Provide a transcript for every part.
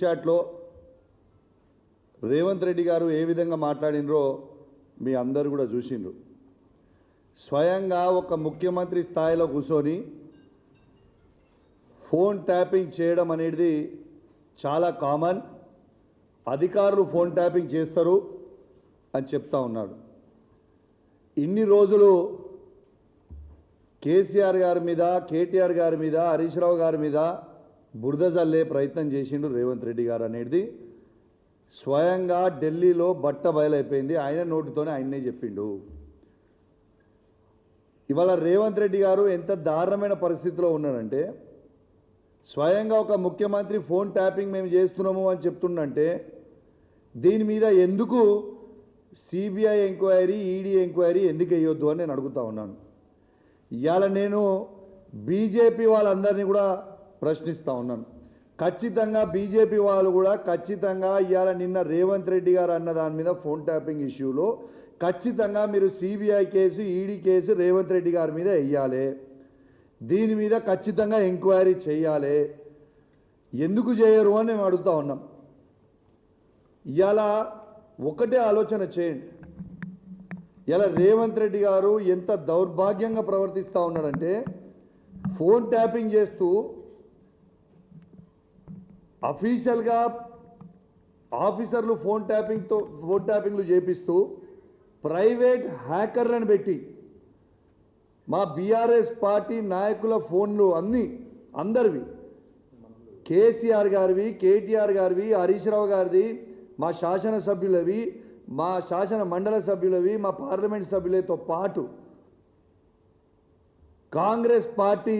చాట్లో రేవంత్ రెడ్డి గారు ఏ విధంగా మాట్లాడినరో మీ అందరూ కూడా చూసిండ్రు. స్వయంగా ఒక ముఖ్యమంత్రి స్థాయిలో కూర్చొని ఫోన్ ట్యాపింగ్ చేయడం అనేది చాలా కామన్, అధికారులు ఫోన్ ట్యాపింగ్ చేస్తారు అని చెప్తా ఉన్నాడు. ఇన్ని రోజులు కేసీఆర్ గారి మీద, కేటీఆర్ గారి మీద, హరీష్ రావు గారి మీద బురద జల్లే ప్రయత్నం చేసిండు రేవంత్ రెడ్డి గారు అనేది స్వయంగా ఢిల్లీలో బట్ట బయలైపోయింది. ఆయన నోటితోనే ఆయన్నే చెప్పిండు. ఇవాళ రేవంత్ రెడ్డి గారు ఎంత దారుణమైన పరిస్థితిలో ఉన్నారంటే, స్వయంగా ఒక ముఖ్యమంత్రి ఫోన్ ట్యాపింగ్ మేము చేస్తున్నాము అని చెప్తుండంటే దీని మీద ఎందుకు సిబిఐ ఎంక్వైరీ, ఈడీ ఎంక్వైరీ ఎందుకు వేయొద్దు అని నేను అడుగుతా ఉన్నాను. ఇవాళ నేను బీజేపీ వాళ్ళందరినీ కూడా ప్రశ్నిస్తూ ఉన్నాను. ఖచ్చితంగా బీజేపీ వాళ్ళు కూడా ఖచ్చితంగా ఇవాళ నిన్న రేవంత్ రెడ్డి గారు అన్న దాని మీద ఫోన్ ట్యాపింగ్ ఇష్యూలో ఖచ్చితంగా మీరు CBI case, ED case Revanth Reddy గారి మీద వేయాలి. దీని మీద ఖచ్చితంగా ఎంక్వైరీ చేయాలి. ఎందుకు చేయరు అని మేము అడుగుతూ ఉన్నాం. ఇవాళ ఒకటే ఆలోచన చేయండి. ఇలా రేవంత్ రెడ్డి గారు ఎంత దౌర్భాగ్యంగా ప్రవర్తిస్తూ ఉన్నాడంటే, ఫోన్ ట్యాపింగ్ చేస్తూ అఫీషియల్గా ఆఫీసర్లు ఫోన్ ట్యాపింగ్లు చేపిస్తూ ప్రైవేట్ హ్యాకర్లను పెట్టి మా బీఆర్ఎస్ పార్టీ నాయకుల ఫోన్లు అందరివి, కేసీఆర్ గారివి, కేటీఆర్ గారివి, హరీష్ రావు గారిది, మా శాసనసభ్యులవి, మా శాసన మండల సభ్యులవి, మా పార్లమెంట్ సభ్యులతో పాటు కాంగ్రెస్ పార్టీ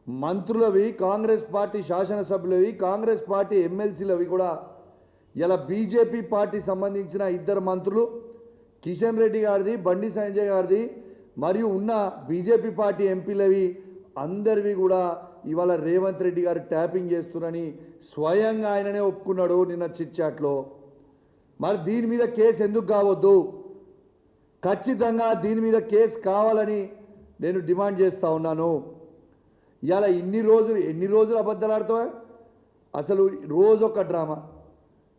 మంత్రులవి, కాంగ్రెస్ పార్టీ శాసనసభ్యులవి, కాంగ్రెస్ పార్టీ ఎమ్మెల్సీలవి కూడా ఇలా బీజేపీ పార్టీ సంబంధించిన 2 మంత్రులు, కిషన్ రెడ్డి గారిది, బండి సంజయ్ గారిది, మరియు ఉన్న బీజేపీ పార్టీ ఎంపీలవి అందరివి కూడా ఇవాళ రేవంత్ రెడ్డి గారు ట్యాపింగ్ చేస్తున్నారని స్వయంగా ఆయననే ఒప్పుకున్నాడు నిన్న చిట్ చాట్లో. మరి దీని మీద కేసు ఎందుకు కావద్దు? ఖచ్చితంగా దీని మీద కేసు కావాలని నేను డిమాండ్ చేస్తూ ఉన్నాను. ఇవాళ ఎన్ని రోజులు అబద్ధాలు ఆడతావా? అసలు రోజు ఒక డ్రామా.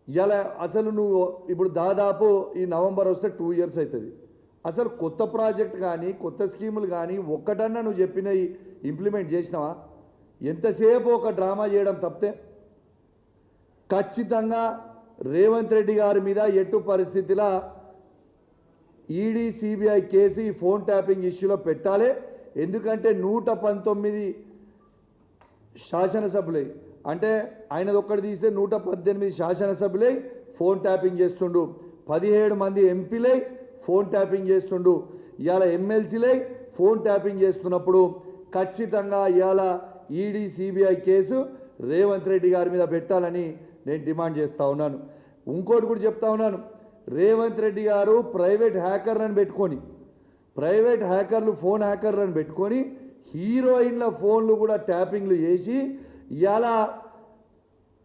ఇవాళ అసలు నువ్వు ఇప్పుడు దాదాపు ఈ నవంబర్ వస్తే 2 years అవుతుంది. అసలు కొత్త ప్రాజెక్ట్ కానీ, కొత్త స్కీములు కానీ ఒక్కటన్నా నువ్వు చెప్పినవి ఇంప్లిమెంట్ చేసినావా? ఎంతసేపు ఒక డ్రామా చేయడం తప్పితే ఖచ్చితంగా రేవంత్ రెడ్డి గారి మీద ఎట్టు పరిస్థితిలో ఈడీ, సిబిఐ కేసు ఈ ఫోన్ ట్యాపింగ్ ఇష్యూలో పెట్టాలి. ఎందుకంటే 119 శాసనసభ్యులై, అంటే ఆయనది ఒక్కటి తీస్తే 118 శాసనసభ్యులై ఫోన్ ట్యాపింగ్ చేస్తుండు, 17 మంది ఎంపీలై ఫోన్ ట్యాపింగ్ చేస్తుండు, ఇవాళ ఎమ్మెల్సీలై ఫోన్ ట్యాపింగ్ చేస్తున్నప్పుడు ఖచ్చితంగా ఇవాళ ED, CBI case Revanth Reddy గారి మీద పెట్టాలని నేను డిమాండ్ చేస్తూ ఉన్నాను. ఇంకోటి కూడా చెప్తా ఉన్నాను. రేవంత్ రెడ్డి గారు ప్రైవేట్ హ్యాకర్లు ఫోన్ హ్యాకర్లను పెట్టుకొని హీరోయిన్ల ఫోన్లు కూడా ట్యాపింగ్లు చేసి ఇవాళ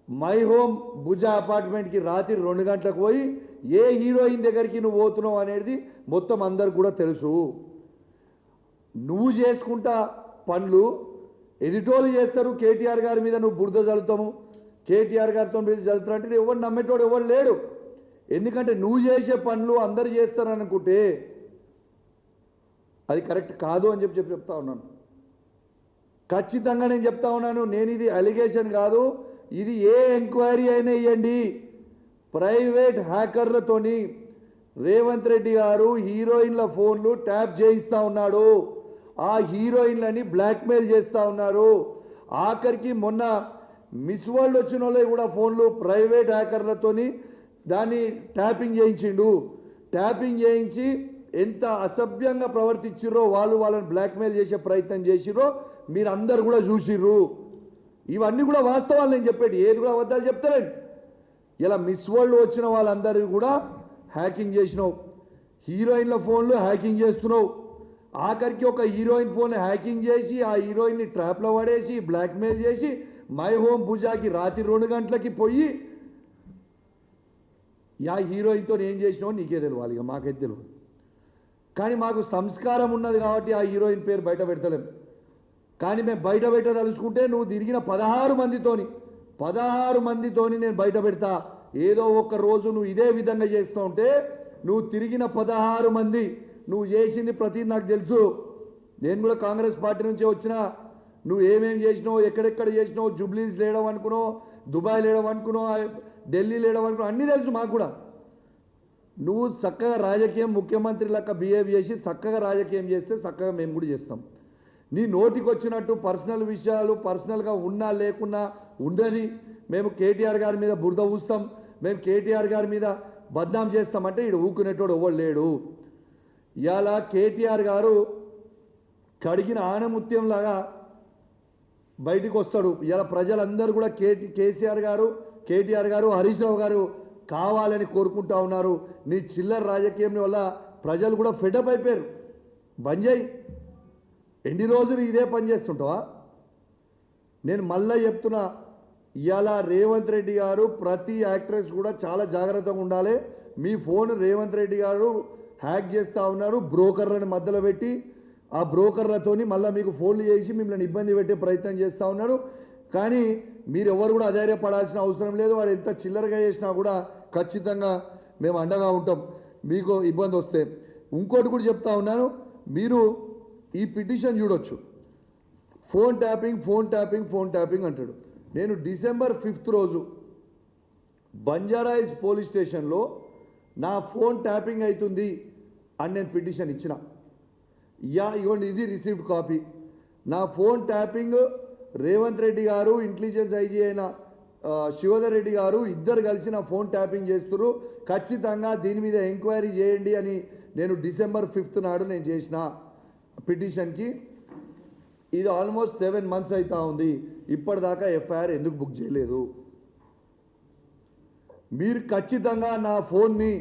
మై హోమ్ భుజా అపార్ట్మెంట్కి రాత్రి 2 గంటలకు పోయి ఏ హీరోయిన్ దగ్గరికి నువ్వు పోతున్నావు అనేది మొత్తం అందరికి కూడా తెలుసు. నువ్వు చేసుకుంటా పనులు ఎదిటోళ్ళు చేస్తారు. కేటీఆర్ గారి మీద నువ్వు బురద చల్లుతాము, కేటీఆర్ గారితో మీద చల్లుతారు అంటే ఎవరు నమ్మేటోడు ఎవరు లేడు. ఎందుకంటే నువ్వు చేసే పనులు అందరు చేస్తారనుకుంటే అది కరెక్ట్ కాదు అని చెప్తా ఉన్నాను. ఖచ్చితంగా నేను చెప్తా ఉన్నాను. నేను ఇది అలిగేషన్ కాదు, ఇది ఏ ఎంక్వైరీ అయినా ఇవ్వండి. ప్రైవేట్ హ్యాకర్లతోని రేవంత్ రెడ్డి గారు హీరోయిన్ల ఫోన్లు ట్యాప్ చేయిస్తూ ఉన్నాడు. ఆ హీరోయిన్లని బ్లాక్మెయిల్ చేస్తూ ఉన్నారు. ఆఖరికి మొన్న మిస్ వరల్డ్ వచ్చిన వాళ్ళే కూడా ఫోన్లు ప్రైవేట్ హ్యాకర్లతోని దాన్ని ట్యాపింగ్ చేయించిండు. ట్యాపింగ్ చేయించి ఎంత అసభ్యంగా ప్రవర్తించిర్రో, వాళ్ళని బ్లాక్మెయిల్ చేసే ప్రయత్నం చేసిర్రో మీరు అందరు కూడా చూసిర్రు. ఇవన్నీ కూడా వాస్తవాలు నేను చెప్పేది, ఏది కూడా అబద్ధాలు చెప్తారండి. ఇలా మిస్ వరల్డ్ వచ్చిన వాళ్ళందరివి కూడా హ్యాకింగ్ చేసినావు, హీరోయిన్ల ఫోన్లు హ్యాకింగ్ చేస్తున్నావు. ఆఖరికి ఒక హీరోయిన్ ఫోన్ హ్యాకింగ్ చేసి ఆ హీరోయిన్ని ట్రాప్లో పడేసి బ్లాక్మెయిల్ చేసి మై హోమ్ పూజాకి రాత్రి 2 గంటలకి పోయి యా హీరోయిన్తో ఏం చేసినావు నీకే తెలియాలి, ఇక మాకైతే తెలియదు. కానీ మాకు సంస్కారం ఉన్నది కాబట్టి ఆ హీరోయిన్ పేరు బయట పెడతలేం. కానీ మేము బయట పెట్టదలుచుకుంటే నువ్వు తిరిగిన 16 మందితోని 16 మందితోని నేను బయట పెడతా. ఏదో ఒక రోజు నువ్వు ఇదే విధంగా చేస్తూ ఉంటే నువ్వు తిరిగిన 16 మంది నువ్వు చేసింది ప్రతి నాకు తెలుసు. నేను కూడా కాంగ్రెస్ పార్టీ నుంచే వచ్చిన. నువ్వు ఏమేం చేసినావు, ఎక్కడెక్కడ చేసినావు, జూబ్లీస్ లేయడం అనుకున్నావు, దుబాయ్ లేయడం అనుకున్నావు, ఢిల్లీ లేయడం అనుకున్నావు, అన్నీ తెలుసు మాకు కూడా. నువ్వు చక్కగా రాజకీయం ముఖ్యమంత్రి లెక్క బిహేవ్ చేసి చక్కగా రాజకీయం చేస్తే చక్కగా మేము కూడా చేస్తాం. నీ నోటికి వచ్చినట్టు పర్సనల్ విషయాలు పర్సనల్గా ఉన్నా లేకున్నా ఉండదు. మేము కేటీఆర్ గారి మీద బురద ఊస్తాం, మేము కేటీఆర్ గారి మీద బద్నాం చేస్తామంటే ఈడు ఊకునేటోడు ఎవడు లేడు. ఇవాళ కేటీఆర్ గారు కడిగిన ఆనముత్యంలాగా బయటికి వస్తాడు. ఇలా ప్రజలందరూ కూడా కేటీఆర్ గారు హరీష్ రావు గారు కావాలని కోరుకుంటా ఉన్నారు. నీ చిల్లర రాజకీయం వల్ల ప్రజలు కూడా ఫెడప్ అయిపోయారు. బంద్ చేయి. ఎన్ని రోజులు ఇదే పని చేస్తుంటావా? నేను మళ్ళీ చెప్తున్నా, ఇవాళ రేవంత్ రెడ్డి గారు ప్రతి యాక్ట్రెస్ కూడా చాలా జాగ్రత్తగా ఉండాలి. మీ ఫోన్ రేవంత్ రెడ్డి గారు హ్యాక్ చేస్తూ ఉన్నారు. బ్రోకర్లను మధ్యలో పెట్టి ఆ బ్రోకర్లతోని మళ్ళీ మీకు ఫోన్లు చేసి మిమ్మల్ని ఇబ్బంది పెట్టే ప్రయత్నం చేస్తూ ఉన్నారు. కానీ మీరు ఎవరు కూడా అధైర్యపడాల్సిన అవసరం లేదు. వాడు ఎంత చిల్లరగా చేసినా కూడా ఖచ్చితంగా మేము అండగా ఉంటాం మీకు ఇబ్బంది వస్తే. ఇంకోటి కూడా చెప్తా ఉన్నాను, మీరు ఈ పిటిషన్ చూడొచ్చు. ఫోన్ ట్యాపింగ్ అంటాడు. నేను December 5th రోజు బంజారాయిల్స్ పోలీస్ స్టేషన్లో నా ఫోన్ ట్యాపింగ్ అవుతుంది అని నేను పిటిషన్ ఇచ్చిన. ఇవ్వండి, ఇది రిసీవ్డ్ కాపీ. నా ఫోన్ ట్యాపింగ్ రేవంత్ రెడ్డి గారు ఇంటెలిజెన్స్ ఐజీ అయిన శివధర్ రెడ్డి గారు ఇద్దరు కలిసి నా ఫోన్ ట్యాపింగ్ చేస్తున్నారు, ఖచ్చితంగా దీని మీద ఎంక్వైరీ చేయండి అని నేను December 5th నాడు నేను చేసిన పిటిషన్కి. ఇది ఆల్మోస్ట్ 7 months అవుతా ఉంది. ఇప్పటిదాకా ఎఫ్ఐఆర్ ఎందుకు బుక్ చేయలేదు? మీరు ఖచ్చితంగా నా ఫోన్ని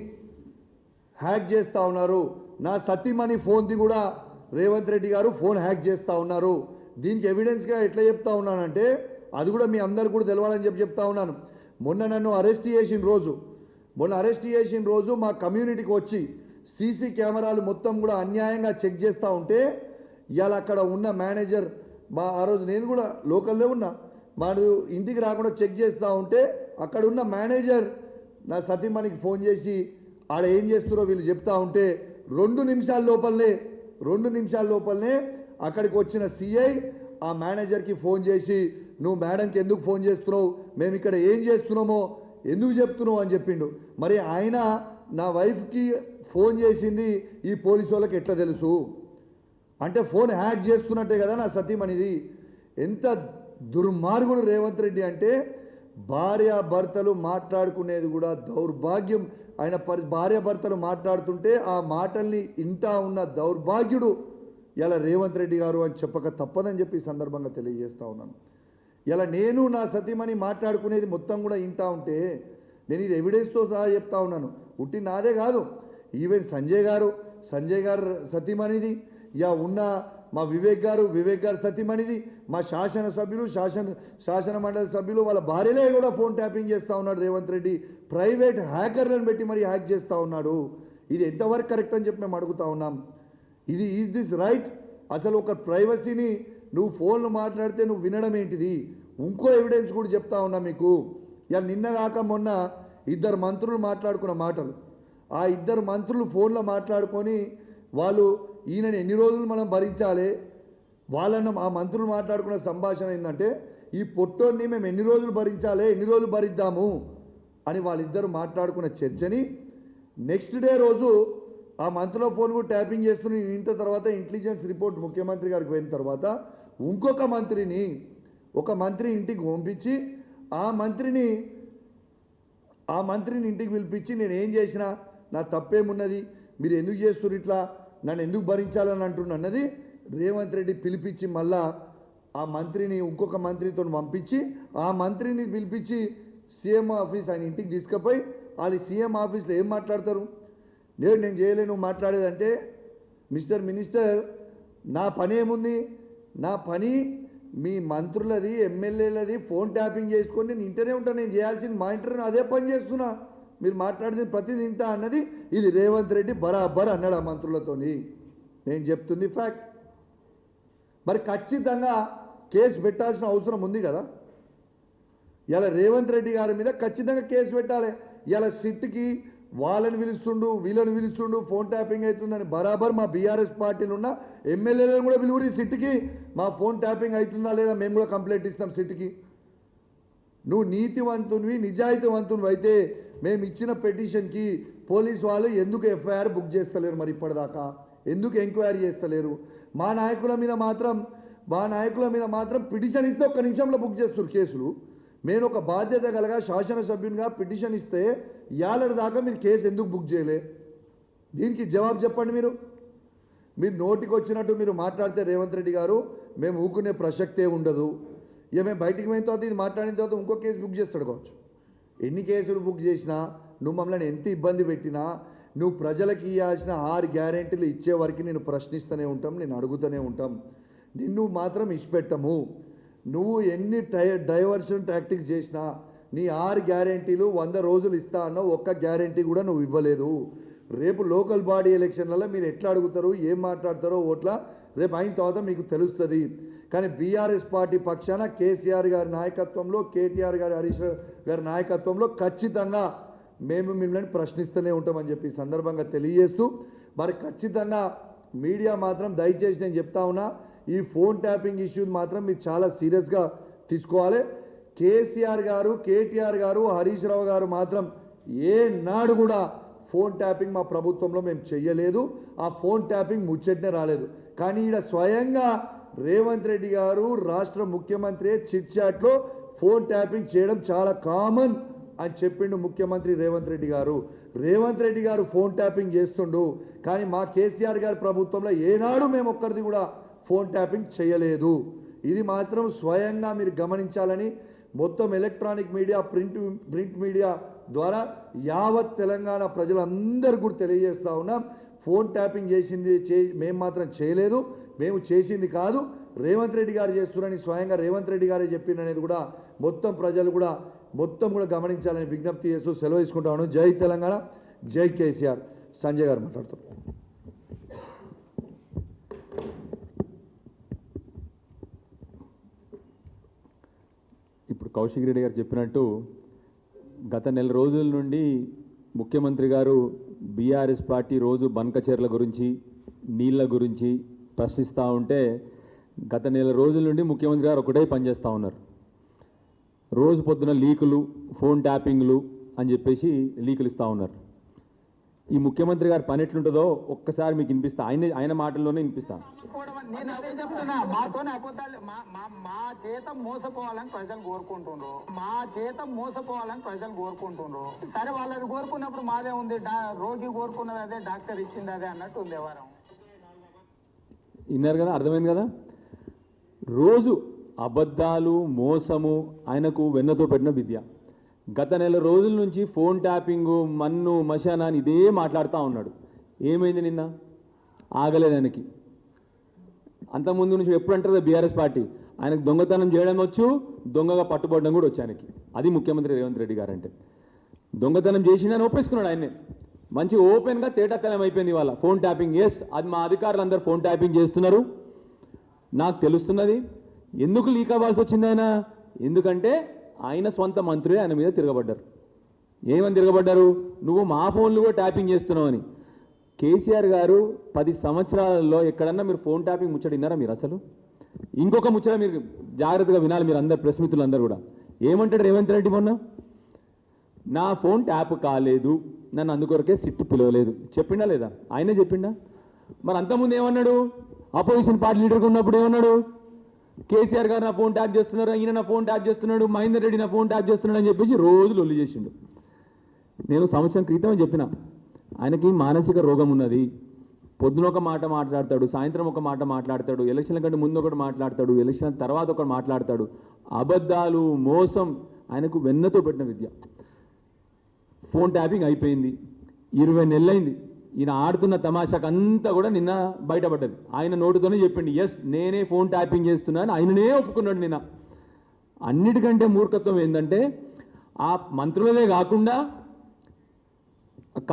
హ్యాక్ చేస్తూ ఉన్నారు. నా సతీమణి ఫోన్ది కూడా రేవంత్ రెడ్డి గారు ఫోన్ హ్యాక్ చేస్తూ ఉన్నారు. దీనికి ఎవిడెన్స్గా ఎట్లా చెప్తా ఉన్నానంటే అది కూడా మీ అందరు కూడా తెలవాలని చెప్తా ఉన్నాను. మొన్న నన్ను అరెస్ట్ చేసిన రోజు మా కమ్యూనిటీకి వచ్చి సీసీ కెమెరాలు మొత్తం కూడా అన్యాయంగా చెక్ చేస్తూ ఉంటే ఇవాళ అక్కడ ఉన్న మేనేజర్ ఆ రోజు నేను కూడా లోకల్లో ఉన్నా, వాడు ఇంటికి రాకుండా చెక్ చేస్తూ ఉంటే అక్కడ ఉన్న మేనేజర్ నా సతీమణికి ఫోన్ చేసి ఆడ ఏం చేస్తున్నారో వీళ్ళు చెప్తా ఉంటే 2 నిమిషాల లోపలనే అక్కడికి వచ్చిన సిఐ ఆ మేనేజర్కి ఫోన్ చేసి నువ్వు మేడంకి ఎందుకు ఫోన్ చేస్తున్నావు, మేము ఇక్కడ ఏం చేస్తున్నామో ఎందుకు చెప్తున్నావు అని చెప్పిండు. మరి ఆయన నా వైఫ్కి ఫోన్ చేసింది ఈ పోలీసు వాళ్ళకి ఎట్లా తెలుసు? అంటే ఫోన్ హ్యాక్ చేస్తున్నట్టే కదా నా సతీమణిది. ఎంత దుర్మార్గుడు రేవంత్ రెడ్డి అంటే భార్యాభర్తలు మాట్లాడుకునేది కూడా దౌర్భాగ్యం. ఆయన భార్యాభర్తలు మాట్లాడుతుంటే ఆ మాటల్ని ఇంటా ఉన్న దౌర్భాగ్యుడు ఇలా రేవంత్ రెడ్డి గారు అని చెప్పక తప్పదని చెప్పి సందర్భంగా తెలియజేస్తూ ఉన్నాను. ఇలా నేను నా సతీమణి మాట్లాడుకునేది మొత్తం కూడా ఇంటా ఉంటే నేను ఇది ఎవిడెన్స్తో సహా చెప్తా ఉన్నాను. ఉట్టి నాదే కాదు, ఈవెన్ సంజయ్ గారు సతీమణిది, ఉన్న మా వివేక్ గారు సతీమణిది, మా శాసన మండలి సభ్యులు వాళ్ళ భార్యలే కూడా ఫోన్ ట్యాపింగ్ చేస్తూ ఉన్నాడు రేవంత్ రెడ్డి. ప్రైవేట్ హ్యాకర్లను పెట్టి మరి హ్యాక్ చేస్తూ ఉన్నాడు. ఇది ఎంతవరకు కరెక్ట్ అని చెప్పి మేము అడుగుతా ఉన్నాం. Is this right? అసలు ఒక ప్రైవసీని నువ్వు ఫోన్లు మాట్లాడితే నువ్వు వినడం ఏంటిది? ఇంకో ఎవిడెన్స్ కూడా చెప్తా ఉన్నా మీకు. ఇలా నిన్న కాక మొన్న 2 మంత్రులు మాట్లాడుకున్న మాటలు, ఆ 2 మంత్రులు ఫోన్లో మాట్లాడుకొని వాళ్ళు ఈయనని ఎన్ని రోజులు మనం భరించాలి, వాళ్ళన్న ఆ మంత్రులు మాట్లాడుకున్న సంభాషణ ఏంటంటే ఈ పొట్టోన్ని మేము ఎన్ని రోజులు భరించాలి, ఎన్ని రోజులు భరిద్దాము అని వాళ్ళిద్దరు మాట్లాడుకున్న చర్చని నెక్స్ట్ డే రోజు ఆ మంత్రుల ఫోన్ కూడా ట్యాపింగ్ చేస్తున్న ఇంత తర్వాత ఇంటెలిజెన్స్ రిపోర్ట్ ముఖ్యమంత్రి గారికి పోయిన తర్వాత ఇంకొక మంత్రి ఇంటికి పంపించి ఆ మంత్రిని ఇంటికి పిలిపించి నేను ఏం చేసినా నా తప్పేమున్నది, మీరు ఎందుకు చేస్తున్నారు, ఇట్లా నన్ను ఎందుకు భరించాలని అంటున్నది రేవంత్ రెడ్డి పిలిపించి మళ్ళా ఆ మంత్రిని ఇంకొక మంత్రితో పంపించి ఆ మంత్రిని పిలిపించి సీఎం ఆఫీస్ ఆయన ఇంటికి తీసుకుపోయి వాళ్ళు సీఎం ఆఫీస్లో ఏం మాట్లాడతారు? నేను చేయలేను మాట్లాడేదంటే మిస్టర్ మినిస్టర్ నా పని ఏముంది? నా పని మీ మంత్రులది ఎమ్మెల్యేలది ఫోన్ ట్యాపింగ్ చేసుకొని నేను ఇంటనే ఉంటాను. నేను చేయాల్సింది మా ఇంటర్వ్యూ అదే పని చేస్తున్నా, మీరు మాట్లాడేది ప్రతిదీ ఇంటా అన్నది ఇది రేవంత్ రెడ్డి బరాబర్ అన్నాడు ఆ మంత్రులతోని. నేను చెప్తుంది ఫ్యాక్ట్. మరి ఖచ్చితంగా కేసు పెట్టాల్సిన అవసరం ఉంది కదా. ఇలా రేవంత్ రెడ్డి గారి మీద ఖచ్చితంగా కేసు పెట్టాలి. ఇలా సిట్కి వాళ్ళని పిలుస్తుండు, వీళ్ళని పిలుస్తుండు, ఫోన్ ట్యాపింగ్ అవుతుందని బరాబర్ మా బీఆర్ఎస్ పార్టీలు ఉన్న ఎమ్మెల్యేలను కూడా పిలువురి సిట్కి, మా ఫోన్ ట్యాపింగ్ అవుతుందా లేదా మేము కూడా కంప్లైంట్ ఇస్తాం సిట్కి. నువ్వు నీతివంతునివి, నిజాయితీవంతునివి అయితే మేము ఇచ్చిన పిటిషన్కి పోలీస్ వాళ్ళు ఎందుకు ఎఫ్ఐఆర్ బుక్ చేస్తలేరు? మరి ఇప్పటిదాకా ఎందుకు ఎంక్వైరీ చేస్తలేరు? మా నాయకుల మీద మాత్రం పిటిషన్ ఇస్తే ఒక్క నిమిషంలో బుక్ చేస్తారు కేసులు. నేను ఒక బాధ్యత కలగా శాసనసభ్యునిగా పిటిషన్ ఇస్తే ఏళ్ళ దాకా మీరు కేసు ఎందుకు బుక్ చేయలే? దీనికి జవాబు చెప్పండి. మీరు నోటికి వచ్చినట్టు మీరు మాట్లాడితే రేవంత్ రెడ్డి గారు మేము ఊకునే ప్రసక్తే ఉండదు. ఇక మేము బయటికి పోయిన తర్వాత ఇది మాట్లాడిన తర్వాత ఇంకో కేసు బుక్ చేస్తాడు కావచ్చు. ఎన్ని కేసులు బుక్ చేసినా, నువ్వు మమ్మల్ని ఎంత ఇబ్బంది పెట్టినా, నువ్వు ప్రజలకు ఇవ్వాల్సిన 6 గ్యారెంటీలు ఇచ్చే వరకు నేను ప్రశ్నిస్తూనే ఉంటాం, నేను అడుగుతూనే ఉంటాం. నిన్ను మాత్రం ఇచ్చిపెట్టము. నువ్వు ఎన్ని డైవర్షన్ టాక్టిక్స్ చేసినా నీ 6 గ్యారెంటీలు 100 రోజులు ఇస్తా అన్నావు, ఒక్క గ్యారెంటీ కూడా నువ్వు ఇవ్వలేదు. రేపు లోకల్ బాడీ ఎలక్షన్లలో మీరు ఎట్లా అడుగుతారో, ఏం మాట్లాడతారో ఓట్ల రేపు అయిన తర్వాత మీకు తెలుస్తుంది. కానీ బీఆర్ఎస్ పార్టీ పక్షాన కేసీఆర్ గారి నాయకత్వంలో, కేటీఆర్ గారి, హరీష్ గారి నాయకత్వంలో ఖచ్చితంగా మేము మిమ్మల్ని ప్రశ్నిస్తూనే ఉంటామని చెప్పి సందర్భంగా తెలియజేస్తూ, మరి ఖచ్చితంగా మీడియా మాత్రం దయచేసి నేను చెప్తా ఉన్నా, ఈ ఫోన్ ట్యాపింగ్ ఇష్యూ మాత్రం మీరు చాలా సీరియస్గా తీసుకోవాలి. కేసీఆర్ గారు, కేటీఆర్ గారు, హరీష్ రావు గారు మాత్రం ఏనాడు కూడా ఫోన్ ట్యాపింగ్ మా ప్రభుత్వంలో మేము చెయ్యలేదు. ఆ ఫోన్ ట్యాపింగ్ ముచ్చటనే రాలేదు. కానీ ఈడ స్వయంగా రేవంత్ రెడ్డి గారు రాష్ట్ర ముఖ్యమంత్రి చిట్ చాట్లో ఫోన్ ట్యాపింగ్ చేయడం చాలా కామన్ అని చెప్పిండు ముఖ్యమంత్రి రేవంత్ రెడ్డి గారు. రేవంత్ రెడ్డి గారు ఫోన్ ట్యాపింగ్ చేస్తుండు, కానీ మా కేసీఆర్ గారి ప్రభుత్వంలో ఏనాడు మేము ఒక్కరిది కూడా ఫోన్ ట్యాపింగ్ చేయలేదు. ఇది మాత్రం స్వయంగా మీరు గమనించాలని మొత్తం ఎలక్ట్రానిక్ మీడియా, ప్రింట్ మీడియా ద్వారా యావత్ తెలంగాణ ప్రజలందరూ కూడా తెలియజేస్తూ ఉన్నాం. ఫోన్ ట్యాపింగ్ చేసింది మేము మాత్రం చేయలేదు, మేము చేసింది కాదు, రేవంత్ రెడ్డి గారు చేస్తున్నారని స్వయంగా రేవంత్ రెడ్డి గారే చెప్పిందనేది కూడా మొత్తం ప్రజలు కూడా గమనించాలని విజ్ఞప్తి చేస్తూ సెలవు తీసుకుంటా ఉన్నాను. జై తెలంగాణ, జై కేసీఆర్. సంజయ్ గారు మాట్లాడుతారు. ఇప్పుడు కౌశిక్ రెడ్డి గారు చెప్పినట్టు గత నెల రోజుల నుండి ముఖ్యమంత్రి గారు బీఆర్ఎస్ పార్టీ రోజు బంకచర్ల గురించి, నీళ్ళ గురించి ప్రశ్నిస్తూ ఉంటే గత నెల రోజుల నుండి ముఖ్యమంత్రి గారు ఒకటే పనిచేస్తూ ఉన్నారు. రోజు పొద్దున లీకులు, ఫోన్ ట్యాపింగ్లు అని చెప్పేసి లీకులు ఇస్తూ ఉన్నారు. ఈ ముఖ్యమంత్రి గారి పని ఎట్లుంటుందో ఒక్కసారి మీకు వినిపిస్తా, ఆయన మాటల్లోనే వినిపిస్తాను. నేను అదే చెప్తున్నా, మాతోనే అబద్ధాలు, మా చేత మోసపోవాలని ప్రజలు కోరుకుంటుండ్రు. సరే వాళ్ళది కోరుకున్నప్పుడు మాదే ఉంది, రోగి కోరుకున్నది అదే, డాక్టర్ ఇచ్చింది అదే అన్నట్టు ఉంది వ్యవహారం. విన్నారు కదా, అర్థమైంది కదా. రోజు అబద్ధాలు, మోసము ఆయనకు వెన్నతో పెట్టిన విద్య. గత నెల రోజుల నుంచి ఫోన్ ట్యాపింగు, మన్ను మశానా అని ఇదే మాట్లాడుతూ ఉన్నాడు. ఏమైంది నిన్న? ఆగలేదు ఆయనకి. అంతకుముందు నుంచి ఎప్పుడు అంటారు బీఆర్ఎస్ పార్టీ, ఆయనకు దొంగతనం చేయడం వచ్చు, దొంగగా పట్టుబడడం కూడా వచ్చి ఆయనకి. అది ముఖ్యమంత్రి రేవంత్ రెడ్డి గారు అంటే. దొంగతనం చేసిందని ఒప్పేసుకున్నాడు ఆయన్నే. మంచి ఓపెన్గా తేటతెల్లం అయిపోయింది ఇవాళ ఫోన్ ట్యాపింగ్. ఎస్, అది మా అధికారులు అందరూ ఫోన్ ట్యాపింగ్ చేస్తున్నారు, నాకు తెలుస్తున్నది. ఎందుకు లీక్ అవ్వాల్సి వచ్చింది ఆయన? ఎందుకంటే ఆయన స్వంత మంత్రులే ఆయన మీద తిరగబడ్డారు. ఏమని తిరగబడ్డారు? నువ్వు మా ఫోన్లు కూడా ట్యాపింగ్ చేస్తున్నావు అని. కేసీఆర్ గారు 10 సంవత్సరాలలో ఎక్కడన్నా మీరు ఫోన్ ట్యాపింగ్ ముచ్చడిన్నారా మీరు? అసలు ఇంకొక ముచ్చట మీరు జాగ్రత్తగా వినాలి, మీరు అందరు ప్రెస్ మిత్రులు అందరూ కూడా. ఏమంటాడు రేవంత్ రెడ్డి మొన్న? నా ఫోన్ ట్యాప్ కాలేదు, నన్ను అందుకొరకే సిట్టు పిలవలేదు చెప్పిండా లేదా? ఆయనే చెప్పిండా? మరి అంతకుముందు ఏమన్నాడు? అపోజిషన్ పార్టీ లీడర్గా ఉన్నప్పుడు ఏమన్నాడు? కేసీఆర్ గారు నా ఫోన్ ట్యాప్ చేస్తున్నారు, ఈయన నా ఫోన్ ట్యాప్ చేస్తున్నాడు, మహేందర్ రెడ్డి నా ఫోన్ ట్యాప్ చేస్తున్నాడు అని చెప్పేసి రోజు లొల్లి చేసిండు. నేను సంవత్సరం క్రితం చెప్పిన, ఆయనకి మానసిక రోగం ఉన్నది. పొద్దున ఒక మాట మాట్లాడతాడు, సాయంత్రం ఒక మాట మాట్లాడతాడు, ఎలక్షన్ల కంటే ముందు ఒకటి మాట్లాడతాడు, ఎలక్షన్ తర్వాత ఒకటి మాట్లాడతాడు. అబద్ధాలు, మోసం ఆయనకు వెన్నతో పెట్టిన విద్య. ఫోన్ ట్యాపింగ్ అయిపోయింది, 20 నెలలైంది. ఈయన ఆడుతున్న తమాషాకు అంతా కూడా నిన్న బయటపడ్డది. ఆయన నోటితోనే చెప్పిండు, ఎస్ నేనే ఫోన్ ట్యాపింగ్ చేస్తున్నాను, ఆయననే ఒప్పుకున్నాడు నిన్న. అన్నిటికంటే మూర్ఖత్వం ఏంటంటే, ఆ మంత్రులదే కాకుండా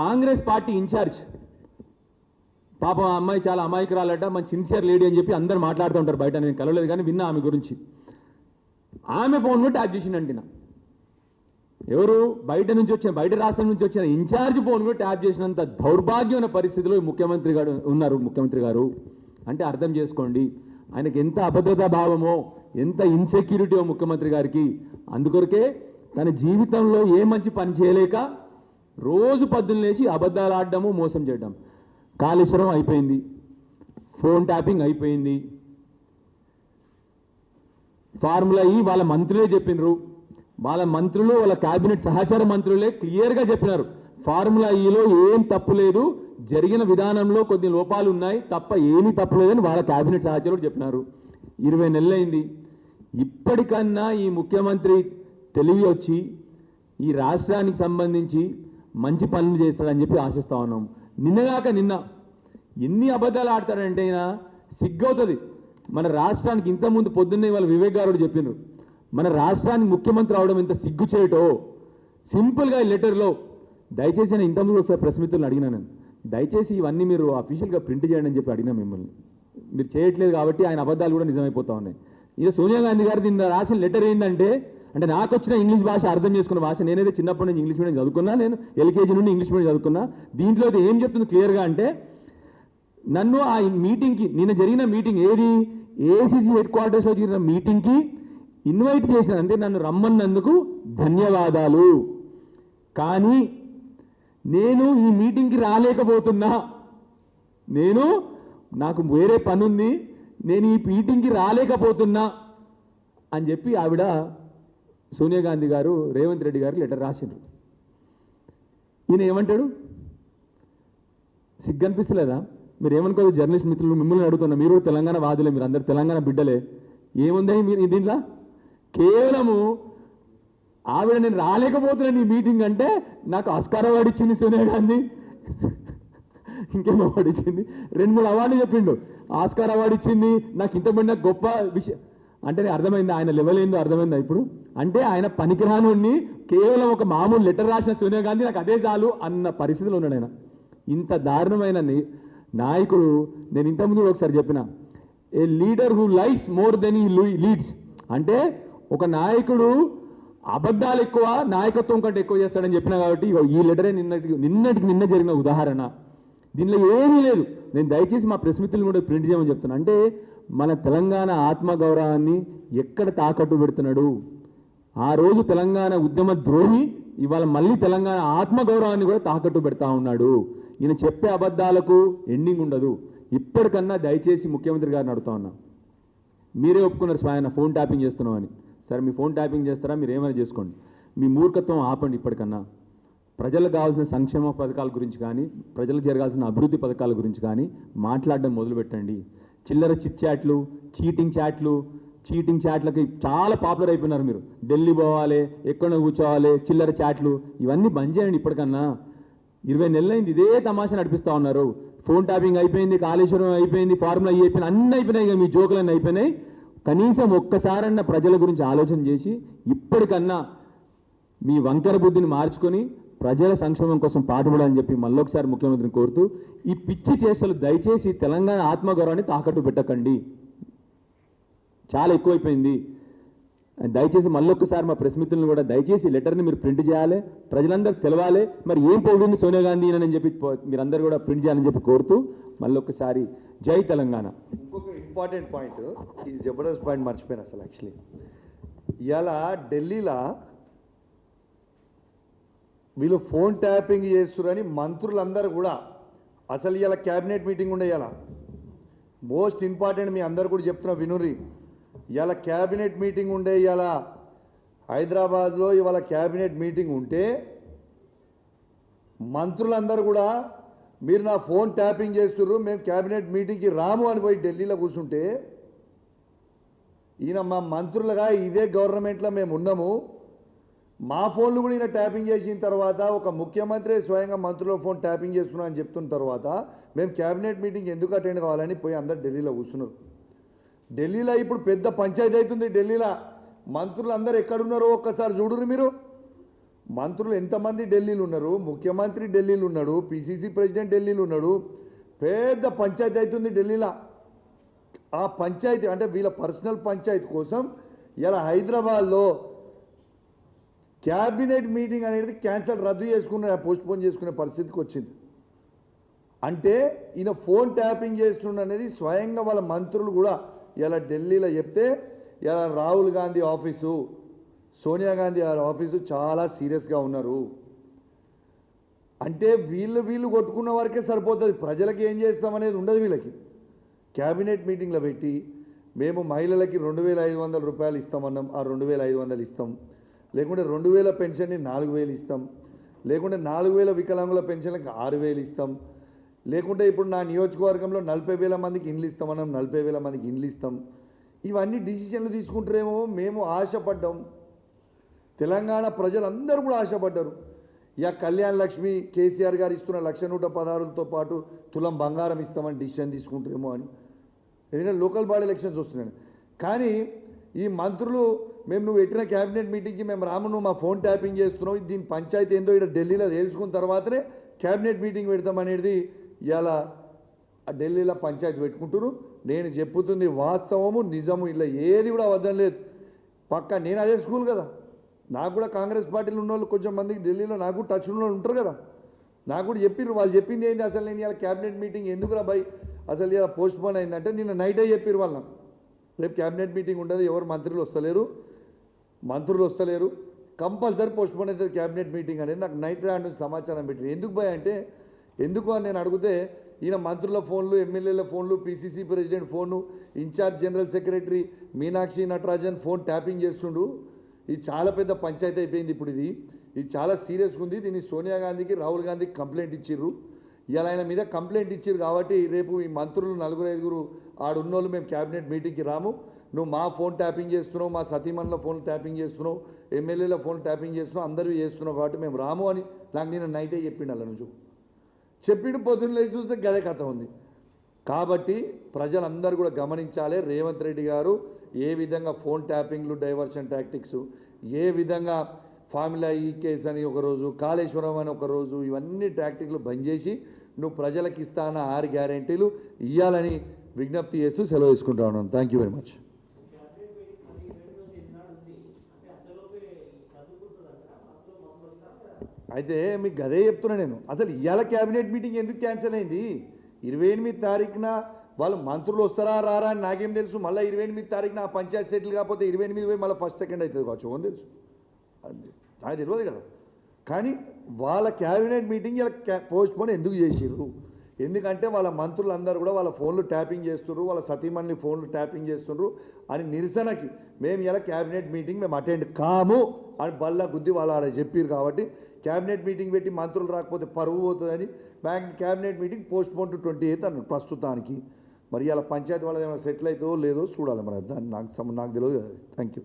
కాంగ్రెస్ పార్టీ ఇన్ఛార్జ్, పాపం ఆ అమ్మాయి చాలా అమాయకురాలట, మంచి సిన్సియర్ లేడీ అని చెప్పి అందరు మాట్లాడుతూ ఉంటారు బయట. నేను కలవలేదు కానీ విన్నా ఆమె గురించి. ఆమె ఫోన్లో ట్యాప్ చేసిండంట. ఎవరు బయట రాష్ట్రం నుంచి వచ్చిన ఇన్ఛార్జ్ ఫోన్ కూడా ట్యాప్ చేసినంత దౌర్భాగ్యమైన పరిస్థితిలో ముఖ్యమంత్రి గారు అంటే అర్థం చేసుకోండి ఆయనకి ఎంత అభద్రతా భావమో ఎంత ఇన్సెక్యూరిటీ ముఖ్యమంత్రి గారికి. అందుకొరకే తన జీవితంలో ఏ మంచి పని చేయలేక రోజు పొద్దున్న లేచి అబద్ధాలు ఆడడము మోసం చేయడం. కాళేశ్వరం అయిపోయింది, ఫోన్ ట్యాపింగ్ అయిపోయింది, ఫార్ములా ఈ వాళ్ళ మంత్రులే చెప్పినారు, వాళ్ళ మంత్రులు వాళ్ళ క్యాబినెట్ సహచార మంత్రులే క్లియర్గా చెప్పినారు ఫార్ములా ఈలో ఏం తప్పు లేదు, జరిగిన విధానంలో కొన్ని లోపాలు ఉన్నాయి తప్ప ఏమీ తప్పు లేదని వాళ్ళ క్యాబినెట్ సహచరులు చెప్పినారు. 20 నెలలైంది. ఇప్పటికన్నా ఈ ముఖ్యమంత్రి తెలివి వచ్చి ఈ రాష్ట్రానికి సంబంధించి మంచి పనులు చేస్తాడని చెప్పి ఆశిస్తా ఉన్నాం. నిన్నగాక నిన్న ఎన్ని అబద్ధాలు ఆడతాడంటే అయినా సిగ్గవుతుంది. మన రాష్ట్రానికి ఇంతకుముందు పొద్దున్నే వాళ్ళ వివేక్ గారు చెప్పినారు, మన రాష్ట్రానికి ముఖ్యమంత్రి అవడం ఎంత సిగ్గు చేయటో. సింపుల్గా ఈ లెటర్లో దయచేసి నేను ఇంతకుముందు ఒకసారి ప్రెస్ మిత్రులను అడిగినా, నేను దయచేసి ఇవన్నీ మీరు అఫీషియల్గా ప్రింట్ చేయండి అని చెప్పి అడిగినా మిమ్మల్ని. మీరు చేయట్లేదు కాబట్టి ఆయన అబద్ధాలు కూడా నిజమైపోతా ఉన్నాయి. ఇక సోనియా గాంధీ గారు దీన్ని రాసిన లెటర్ ఏంటంటే, అంటే నాకు వచ్చిన ఇంగ్లీష్ భాష అర్థం చేసుకున్న భాష, నేనైతే చిన్నప్పటి నుంచి ఇంగ్లీష్ మీడియం చదువుకున్నా, నేను ఎల్కేజీ నుండి ఇంగ్లీష్ మీడియం చదువుకున్నా. దీంట్లో అయితే ఏం చెప్తుంది క్లియర్గా అంటే, నన్ను ఆ మీటింగ్కి నిన్న జరిగిన మీటింగ్ ఏది ఏఐసిసి హెడ్ క్వార్టర్స్లో జరిగిన మీటింగ్కి ఇన్వైట్ చేసిన, అంటే నన్ను రమ్మన్నందుకు ధన్యవాదాలు, కానీ నేను ఈ మీటింగ్కి రాలేకపోతున్నా, నాకు వేరే పని ఉంది, నేను ఈ మీటింగ్కి రాలేకపోతున్నా అని చెప్పి ఆవిడ సోనియా గాంధీ గారు రేవంత్ రెడ్డి గారికి లెటర్ రాసిండ్రు. ఈయన ఏమంటాడు? సిగ్గు అనిపిస్తలేదా? మీరు ఏమనుకోదు జర్నలిస్ట్ మిత్రులు, మిమ్మల్ని అడుగుతున్నా, మీరు తెలంగాణ వాదులే, మీరు అందరు తెలంగాణ బిడ్డలే. ఏముందని మీరు దీంట్లో కేవలము ఆవిడ నేను రాలేకపోతున్నాను ఈ మీటింగ్ అంటే, నాకు ఆస్కార్ అవార్డు ఇచ్చింది సోనియా గాంధీ, ఇంకేం అవార్డు ఇచ్చింది, 2-3 అవార్డులు చెప్పిండు, ఆస్కార్ అవార్డు ఇచ్చింది, నాకు ఇంతమంది నాకు గొప్ప విషయం అంటే అర్థమైంది ఆయన లెవెల్ ఏందో అర్థమైందా ఇప్పుడు? అంటే ఆయన పనికిరానుని కేవలం ఒక మామూలు లెటర్ రాసిన సోనియా గాంధీ నాకు అదే చాలు అన్న పరిస్థితిలో ఉన్నాడు ఆయన. ఇంత దారుణమైన నాయకుడు. నేను ఇంతకుముందు ఒకసారి చెప్పిన, a leader who lies more than he leads, అంటే ఒక నాయకుడు అబద్ధాలు ఎక్కువ నాయకత్వం కంటే ఎక్కువ చేస్తాడని చెప్పినా కాబట్టి ఈ లెటరే నిన్న జరిగిన ఉదాహరణ. దీనిలో ఏమీ లేదు. నేను దయచేసి మా ప్రెస్ మిత్రులను కూడా ప్రింట్ చేయమని చెప్తున్నాను. అంటే మన తెలంగాణ ఆత్మగౌరవాన్ని ఎక్కడ తాకట్టు పెడుతున్నాడు? ఆ రోజు తెలంగాణ ఉద్యమ ద్రోహి ఇవాళ మళ్ళీ తెలంగాణ ఆత్మగౌరవాన్ని కూడా తాకట్టు పెడతా ఉన్నాడు. ఈయన చెప్పే అబద్ధాలకు ఎండింగ్ ఉండదు. ఇప్పటికన్నా దయచేసి ముఖ్యమంత్రి గారిని అడుగుతా ఉన్నా, మీరే ఒప్పుకున్నారు స్వయాన ఫోన్ ట్యాపింగ్ చేస్తున్నాం అని. సరే మీ ఫోన్ ట్యాపింగ్ చేస్తారా, మీరు ఏమైనా చేసుకోండి, మీ మూర్ఖత్వం ఆపండి. ఇప్పటికన్నా ప్రజలకు కావాల్సిన సంక్షేమ పథకాల గురించి కానీ, ప్రజలకు జరగాల్సిన అభివృద్ధి పథకాల గురించి కానీ మాట్లాడడం మొదలుపెట్టండి. చిల్లర చిట్ చాట్లు, చీటింగ్ చాట్లకి చాలా పాపులర్ అయిపోయినారు మీరు. ఢిల్లీ పోవాలి, ఎక్కడో కూర్చోవాలి, చిల్లర చాట్లు, ఇవన్నీ బంద్ చేయండి. ఇప్పటికన్నా 20 నెలలైంది ఇదే తమాషా నడిపిస్తూ ఉన్నారు. ఫోన్ ట్యాపింగ్ అయిపోయింది, కాళేశ్వరం అయిపోయింది, ఫార్ములా అయిపోయింది, అన్నీ అయిపోయినాయి, ఇక మీ జోకులన్నీ అయిపోయినాయి. కనీసం ఒక్కసారన్నా ప్రజల గురించి ఆలోచన చేసి ఇప్పటికన్నా మీ వంకర బుద్ధిని మార్చుకొని ప్రజల సంక్షేమం కోసం పాటుపడాలని చెప్పి మళ్ళొకసారి ముఖ్యమంత్రిని కోరుతూ, ఈ పిచ్చి చేష్టలు దయచేసి తెలంగాణ ఆత్మగౌరవాన్ని తాకట్టు పెట్టకండి, చాలా ఎక్కువైపోయింది. దయచేసి మళ్ళొక్కసారి మా ప్రెస్ మిత్రులను కూడా దయచేసి లెటర్ని మీరు ప్రింట్ చేయాలి, ప్రజలందరూ తెలవాలి మరి ఏం పోయింది సోనియా గాంధీ అని చెప్పి మీరందరూ కూడా ప్రింట్ చేయాలని చెప్పి కోరుతూ మళ్ళొక్కసారి జై తెలంగాణ. ఇంకొక ఇంపార్టెంట్ పాయింట్, ఇది జబర్దస్త్ పాయింట్ మర్చిపోయాను అసలు. యాక్చువల్లీ ఇవాళ ఢిల్లీలో వీళ్ళు ఫోన్ ట్యాపింగ్ చేస్తురని మంత్రులందరూ కూడా, అసలు ఇవాళ క్యాబినెట్ మీటింగ్ ఉండే, ఇవాళ మోస్ట్ ఇంపార్టెంట్ మీ అందరు కూడా చెప్తున్నా వినురి, ఇవాళ క్యాబినెట్ మీటింగ్ ఉండే, ఇవాళ హైదరాబాద్లో ఇవాళ క్యాబినెట్ మీటింగ్ ఉంటే మంత్రులందరూ కూడా మీరు నా ఫోన్ ట్యాపింగ్ చేస్తుర్రు, మేము క్యాబినెట్ మీటింగ్కి రాము అని పోయి ఢిల్లీలో కూర్చుంటే, ఈయన మా మంత్రులుగా ఇదే గవర్నమెంట్లో మేము ఉన్నాము, మా ఫోన్లు కూడా ఈయన ట్యాపింగ్ చేసిన తర్వాత ఒక ముఖ్యమంత్రి స్వయంగా మంత్రుల ఫోన్ ట్యాపింగ్ చేస్తున్నాం అని చెప్తున్న తర్వాత మేము క్యాబినెట్ మీటింగ్ ఎందుకు అటెండ్ కావాలని పోయి అందరు ఢిల్లీలో కూర్చున్నారు. ఢిల్లీలో ఇప్పుడు పెద్ద పంచాయతీ అవుతుంది. ఢిల్లీలో మంత్రులు అందరు ఎక్కడున్నారో ఒక్కసారి చూడురు మీరు. మంత్రులు ఎంతమంది ఢిల్లీలో ఉన్నారు, ముఖ్యమంత్రి ఢిల్లీలో ఉన్నాడు, పిసిసి ప్రెసిడెంట్ ఢిల్లీలో ఉన్నాడు, పెద్ద పంచాయతీ అవుతుంది ఢిల్లీలో. ఆ పంచాయతీ అంటే వీళ్ళ పర్సనల్ పంచాయతీ కోసం ఇలా హైదరాబాద్లో క్యాబినెట్ మీటింగ్ అనేది క్యాన్సల్ రద్దు చేసుకునే పోస్ట్పోన్ చేసుకునే పరిస్థితికి వచ్చింది. అంటే ఈయన ఫోన్ ట్యాపింగ్ చేస్తుండ అనేది స్వయంగా వాళ్ళ మంత్రులు కూడా ఇలా ఢిల్లీలో చెప్తే ఇలా రాహుల్ గాంధీ ఆఫీసు, సోనియా గాంధీ గారి ఆఫీసు చాలా సీరియస్గా ఉన్నారు. అంటే వీళ్ళు కొట్టుకున్న వరకే సరిపోతుంది, ప్రజలకి ఏం చేస్తామనేది ఉండదు. వీళ్ళకి క్యాబినెట్ మీటింగ్లో పెట్టి మేము మహిళలకి 2,500 రూపాయలు ఇస్తామన్నాం, ఆ 2,500 ఇస్తాం, లేకుంటే 2,000 పెన్షన్ని 4,000 ఇస్తాం, లేకుంటే 4,000 వికలాంగుల పెన్షన్లకు 6,000 ఇస్తాం, లేకుంటే ఇప్పుడు నా నియోజకవర్గంలో 40,000 మందికి ఇండ్లు ఇస్తామన్నాం, 40,000 మందికి ఇండ్లు ఇస్తాం. ఇవన్నీ డిసిషన్లు తీసుకుంటారేమో మేము ఆశపడ్డాం. తెలంగాణ ప్రజలందరూ కూడా ఆశపడ్డారు. ఇక కళ్యాణ్ లక్ష్మి కేసీఆర్ గారు ఇస్తున్న 1,116తో పాటు తులం బంగారం ఇస్తామని డిసిషన్ తీసుకుంటారేమో అని. ఎందుకంటే లోకల్ బాడీ ఎలక్షన్స్ వస్తున్నాయి. కానీ ఈ మంత్రులు మేము నువ్వు పెట్టిన క్యాబినెట్ మీటింగ్కి మేము రాము, నువ్వు మా ఫోన్ ట్యాపింగ్ చేస్తున్నావు, దీని పంచాయతీ ఏందో ఇక్కడ ఢిల్లీలో తెలుసుకున్న తర్వాతనే క్యాబినెట్ మీటింగ్ పెడతామనేది ఇలా ఢిల్లీలో పంచాయతీ పెట్టుకుంటారు. నేను చెప్పుతుంది వాస్తవము, నిజము, ఇలా ఏది కూడా అబద్ధం లేదు. పక్కా నేను అదే స్కూల్ కదా, నాకు కూడా కాంగ్రెస్ పార్టీలో ఉన్న వాళ్ళు కొంచెం మందికి ఢిల్లీలో నాకు టచ్ ఉన్న వాళ్ళు ఉంటారు కదా, నాకు కూడా చెప్పిర్రు. వాళ్ళు చెప్పింది ఏంది, అసలు నేను ఇలా క్యాబినెట్ మీటింగ్ ఎందుకురా బై అసలు ఇలా పోస్ట్ పోన్ అయిందంటే నిన్న నైటే చెప్పారు వాళ్ళు నాకు, రేపు క్యాబినెట్ మీటింగ్ ఉండదు, ఎవరు మంత్రులు వస్తలేరు, కంపల్సరీ పోస్ట్ పోన్ అవుతుంది క్యాబినెట్ మీటింగ్ అనేది నాకు నైట్ రాండ్ సమాచారం పెట్టారు. ఎందుకు భయ అంటే ఎందుకు అని నేను అడిగితే ఈయన మంత్రుల ఫోన్లు, ఎమ్మెల్యేల ఫోన్లు, PCC president phone, in charge general secretary Meenakshi Natarajan phone tapping చేస్తుండు. ఇది చాలా పెద్ద పంచాయతీ అయిపోయింది. ఇప్పుడు ఇది చాలా సీరియస్గా ఉంది. దీన్ని సోనియా గాంధీకి, రాహుల్ గాంధీకి కంప్లైంట్ ఇచ్చిర్రు. ఇలా ఆయన మీద కంప్లైంట్ ఇచ్చిర్రు కాబట్టి రేపు ఈ మంత్రులు 4-5 ఆడున్నోళ్ళు మేము క్యాబినెట్ మీటింగ్కి రాము, నువ్వు మా ఫోన్ ట్యాపింగ్ చేస్తున్నావు, మా సతీమణుల ఫోన్ ట్యాపింగ్ చేస్తున్నావు, ఎమ్మెల్యేల ఫోన్ ట్యాపింగ్ చేస్తున్నావు, అందరూ చేస్తున్నావు కాబట్టి మేము రాము అని నాకు నేను నైటే చెప్పిండు. అలా నుంచి చెప్పిండు, పొద్దున్న లేచి చూస్తే గదే కథ ఉంది. కాబట్టి ప్రజలందరూ కూడా గమనించాలి, రేవంత్ రెడ్డి గారు ఏ విధంగా ఫోన్ ట్యాపింగ్లు, డైవర్షన్ టాక్టిక్స్, ఏ విధంగా ఫార్ములా ఈ కేసు అని ఒకరోజు, కాళేశ్వరం అని ఒకరోజు, ఇవన్నీ టాక్టిక్లు బంద్ చేసి నువ్వు ప్రజలకు ఇస్తాన 6 గ్యారెంటీలు ఇవ్వాలని విజ్ఞప్తి చేస్తూ సెలవు తీసుకుంటా ఉన్నాను. Thank you very much. అయితే మీకు అదే చెప్తున్నా నేను, అసలు ఇవాళ క్యాబినెట్ మీటింగ్ ఎందుకు క్యాన్సిల్ అయింది? 28 తారీఖున వాళ్ళు మంత్రులు వస్తారా రారా అని నాకేం తెలుసు. మళ్ళీ 28 తారీఖున ఆ పంచాయతీ సెటిల్ కాకపోతే 28 పోయి మళ్ళీ ఫస్ట్ సెకండ్ అవుతుంది కావచ్చు, అని తెలుసు, నాకు తెలియదు కదా. కానీ వాళ్ళ క్యాబినెట్ మీటింగ్ ఇలా పోస్ట్ పోన్ ఎందుకు చేసిర్రు? ఎందుకంటే వాళ్ళ మంత్రులందరూ కూడా వాళ్ళ ఫోన్లు ట్యాపింగ్ చేస్తున్నారు, వాళ్ళ సతీమణి ఫోన్లు ట్యాపింగ్ చేస్తున్నారు అని నిరసనకి మేము ఇలా క్యాబినెట్ మీటింగ్ మేము అటెండ్ కాము అని బల్ల గుద్ది వాళ్ళు ఆడ చెప్పారు. కాబట్టి క్యాబినెట్ మీటింగ్ పెట్టి మంత్రులు రాకపోతే పరువు పోతుందని cabinet meeting post phone to 28 అన్నారు ప్రస్తుతానికి. మరి ఇలా పంచాయతీ వాళ్ళది ఏమైనా సెటిల్ అవుతుందో లేదో చూడాలి, మరి దాన్ని నాకు తెలియదు కదా. Thank you.